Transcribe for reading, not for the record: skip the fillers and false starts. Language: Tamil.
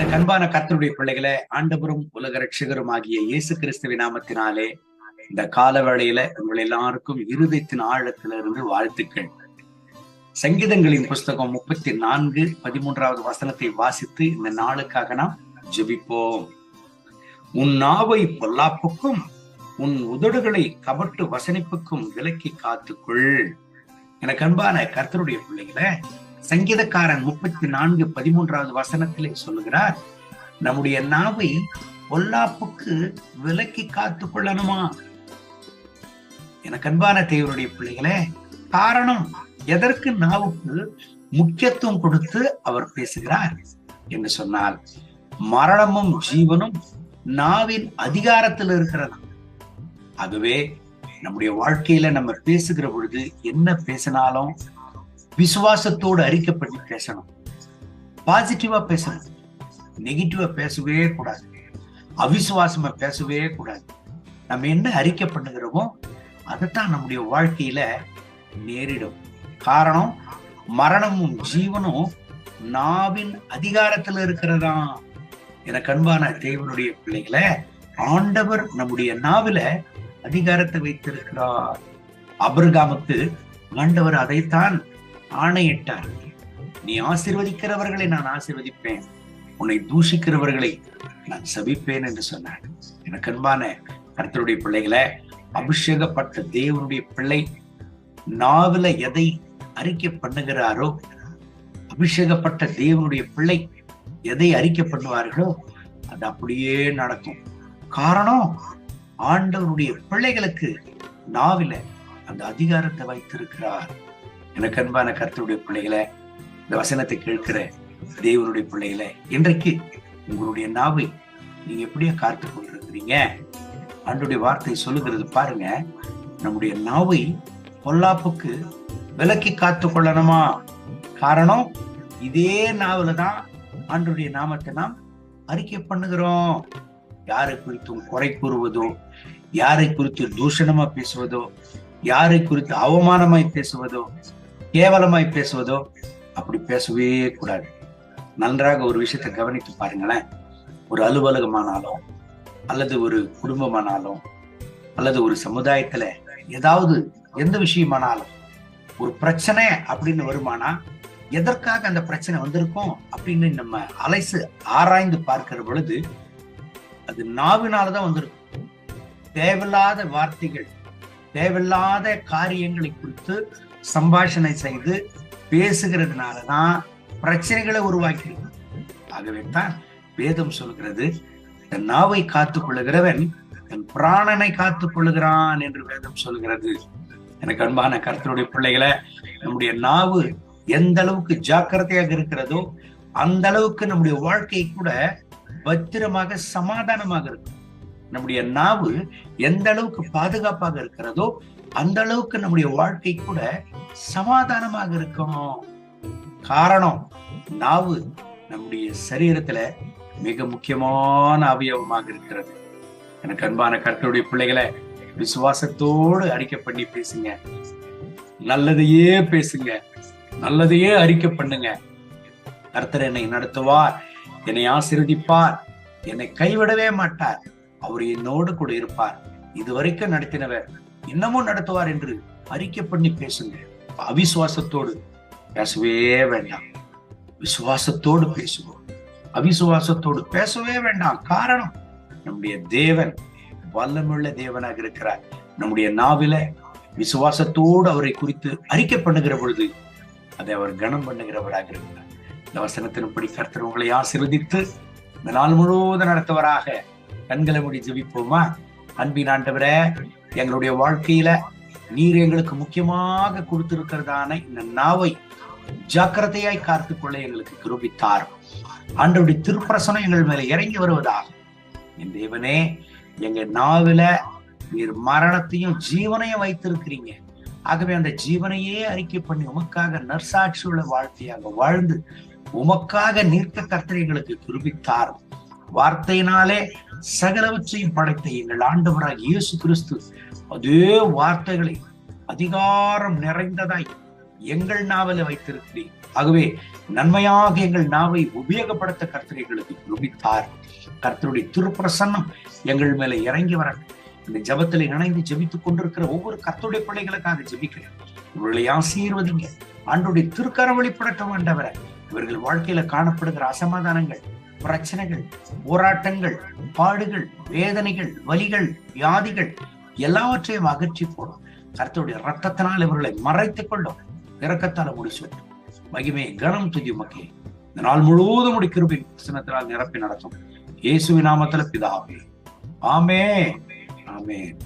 எனக்கு அன்பான கர்த்தருடைய பிள்ளைகளை, ஆண்டவரும் உலக ரட்சகரும் ஆகிய இயேசு கிறிஸ்துவின் நாமத்தினாலே இந்த கால வேளையில உங்கள் எல்லாருக்கும் இருதயத்தின் ஆழத்திலிருந்து வாழ்த்துக்கள். சங்கீதங்களின் புஸ்தகம் 34:13 வசனத்தை வாசித்து இந்த நாளுக்காக நாம் ஜெபிப்போம். உன் நாவை பொல்லாப்புக்கும் உன் உதடுகளை கபட்டு வசனிப்புக்கும் விலக்கி காத்துக்குள். எனக்கு அன்பான கர்த்தருடைய பிள்ளைகளை, சங்கீதக்காரன் 34:13 வசனத்திலே சொல்லுகிறார், நம்முடைய நாவை பொல்லாப்புக்கு விலக்கி காத்து கொள்ளணுமா? எனக்கு அன்பான தேவனுடைய பிள்ளைகளே, காரணம் எதற்கு நாவுக்கு முக்கியத்துவம் கொடுத்து அவர் பேசுகிறார் என்று சொன்னால், மரணமும் ஜீவனும் நாவின் அதிகாரத்தில் இருக்கிறது. ஆகவே நம்முடைய வாழ்க்கையில நம்ம பேசுகிற பொழுது என்ன பேசினாலும் விசுவாசத்தோடு அறிக்கை பண்ணி பேசணும். பாசிட்டிவா பேசணும், நெகட்டிவா பேசவே கூடாது, அவிசுவாசமா பேசவே கூடாது. நம்ம என்ன அறிக்கை பண்ணுகிறோமோ அதைத்தான் நம்முடைய வாழ்க்கையில நேரிடும். காரணம், மரணமும் ஜீவனும் நாவின் அதிகாரத்துல இருக்கிறதா. எனக்கு அன்பான தேவனுடைய பிள்ளைகளை, ஆண்டவர் நம்முடைய நாவில அதிகாரத்தை வைத்திருக்கிறார். ஆபிரகாமுக்கு ஆண்டவர் அதைத்தான் ஆணையிட்டார். நீ ஆசீர்வதிக்கிறவர்களை நான் ஆசீர்வதிப்பேன், உன்னை தூஷிக்கிறவர்களை நான் சபிப்பேன் என்று சொன்னார். எனக்கு அன்பான கர்த்தருடைய பிள்ளைகளை, அபிஷேகப்பட்ட தேவனுடைய பிள்ளை நாவில எதை அறிக்கை பண்ணுகிறாரோ, அபிஷேகப்பட்ட தேவனுடைய பிள்ளை எதை அறிக்கை பண்ணுவார்களோ அது அப்படியே நடக்கும். காரணம், ஆண்டவருடைய பிள்ளைகளுக்கு நாவில அந்த அதிகாரத்தை வைத்திருக்கிறார். எனக்கு அன்பான கர்த்தருடைய பிள்ளைகளை, இந்த வசனத்தை கேட்கிற தேவனுடைய பிள்ளைகளை, இன்றைக்கு உங்களுடைய நாவை நீங்க எப்படியா காத்து கொண்டிருக்கிறீங்க? ஆண்டவருடைய வார்த்தை சொல்லுகிறது பாருங்க, நம்முடைய நாவை பொல்லாப்புக்கு விலக்கி காத்து கொள்ளணுமா? காரணம், இதே நாவில தான் ஆண்டவருடைய நாமத்தை நாம் அறிக்கை பண்ணுகிறோம். யாரை குறித்தும் குறை கூறுவதோ, யாரை குறித்து தூஷணமா பேசுவதோ, யாரை குறித்து அவமானமாய் பேசுவதோ, கேவலமாய் பேசுவதோ அப்படி பேசவே கூடாது. நன்றாக ஒரு விஷயத்தை கவனித்து பாருங்களேன். ஒரு அலுவலகமானாலும், அல்லது ஒரு குடும்பமானாலும், அல்லது ஒரு சமுதாயத்துல ஏதாவது எந்த விஷயமானாலும் ஒரு பிரச்சனை அப்படின்னு வருமானா, எதற்காக அந்த பிரச்சனை வந்திருக்கும் அப்படின்னு நம்ம அலைசு ஆராய்ந்து பார்க்கிற பொழுது அது நாவினாலதான் வந்திருக்கும். தேவையில்லாத வார்த்தைகள், தேவையில்லாத காரியங்களை குறித்து சம்பாஷணை செய்து பேசுகிறதுனாலதான் பிரச்சனைகளை உருவாக்கிறது. ஆகவே தான் வேதம் சொல்கிறது, தன் நாவை காத்துக் கொள்ளுகிறவன் தன் பிராணனை காத்துக் கொள்ளுகிறான் என்று வேதம் சொல்கிறது. எனக்கு அன்பான கர்த்தருடைய பிள்ளைகளை, நம்முடைய நாவு எந்த அளவுக்கு ஜாக்கிரதையாக இருக்கிறதோ அந்த அளவுக்கு நம்முடைய வாழ்க்கை கூட பத்திரமாக சமாதானமாக இருக்கும். நம்முடைய நாவு எந்த அளவுக்கு பாதுகாப்பாக இருக்கிறதோ அந்த அளவுக்கு நம்முடைய வாழ்க்கை கூட சமாதானமாக இருக்கும். காரணம், நாவு நம்முடைய சரீரத்துல மிக முக்கியமான அவயவமாக இருக்கிறது. எனக்கு அன்பான கர்த்தருடைய பிள்ளைகளை, விசுவாசத்தோடு அறிக்கை பண்ணி பேசுங்க, நல்லதையே பேசுங்க, நல்லதையே அறிக்கை பண்ணுங்க. கர்த்தர் என்னை நடத்துவார், என்னை ஆசீர்வதிப்பார், என்னை கைவிடவே மாட்டார், அவர் என்னோடு கூட இருப்பார், இதுவரைக்கும் நடத்தினவர் இன்னமும் நடத்துவார் என்று அறிக்கை பண்ணி பேசுங்க. அவிசுவாசத்தோடு பேசவே வேண்டாம், விசுவாசத்தோடு பேசுவோம். அவிசுவாசத்தோடு பேசவே வேண்டாம். காரணம், நம்முடைய தேவன் வல்லமுள்ள தேவனாக இருக்கிறார். நம்முடைய நாவில விசுவாசத்தோடு அவரை குறித்து அறிக்கை பண்ணுகிற பொழுது அதை அவர் கனம் பண்ணுகிறவராக இருக்கிறார். இந்த வசனத்தின்படி கர்த்தர் உங்களை ஆசீர்வதித்து இந்த நாள் முழுவதும் நடத்துவராக. கண்களை மூடி ஜெபிப்போமா? அன்பின் ஆண்டவரே, எங்களுடைய வாழ்க்கையில நீர் எங்களுக்கு முக்கியமாக கொடுத்திருக்கிறதான இந்த நாவை ஜாக்கிரதையாய் காத்துக்கொள்ள எங்களுக்கு கிருபித்தார். ஆண்டவருடைய திருப்பிரசனம் எங்கள் மேல இறங்கி வருவதாக. என் தேவனே, எங்க நாவில நீர் மரணத்தையும் ஜீவனையும் வைத்திருக்கிறீங்க. ஆகவே அந்த ஜீவனையே அறிக்கை பண்ணி உமக்காக நற்சாட்சி உள்ள வாழ்க்கையாக வாழ்ந்து உமக்காக நிற்க கர்த்தர் எங்களுக்கு கிருபித்தார். வார்த்தையினாலே சகலவற்றையும் படைத்த எங்கள் ஆண்டவராக இயேசு கிறிஸ்து அதே வார்த்தைகளை அதிகாரம் நிறைந்ததாய் எங்கள் நாவலை வைத்திருக்கிறீர். ஆகவே நன்மையாக எங்கள் நாவை உபயோகப்படுத்த கர்த்தர் எங்களுக்கு நிரூபித்தார். கர்த்தருடைய திருப்பிரசன்னம் எங்கள் மேல இறங்கி வரட்டும். இந்த ஜபத்தில் இணைந்து ஜெபித்துக் கொண்டிருக்கிற ஒவ்வொரு கர்த்தருடைய பிள்ளைகளுக்காக ஜெபிக்கிறேன். இவர்களை ஆசீர்வதிங்க. ஆண்டவருடைய திருக்கரம் வெளிப்படட்டும் ஆண்டவரே. இவர்கள் வாழ்க்கையில காணப்படுகிற அசமாதானங்கள், பிரச்சனைகள், போராட்டங்கள், பாடுகள், வேதனைகள், வலிகள், வியாதிகள் எல்லாவற்றையும் அகற்றி போடும். கர்த்தருடைய ரத்தத்தினால் இவர்களை மறைத்துக் கொள்ளும். இரக்கத்தால முடிச்சுட்டும். மகிமே கனம் துதி மக்கே இந்த நாள் முழுவதும் உடைய கிருபையின் பிரசன்னத்தினால் நிரப்பி நடத்தும். இயேசுவின் நாமத்தில் பிதாவே, ஆமென், ஆமென்.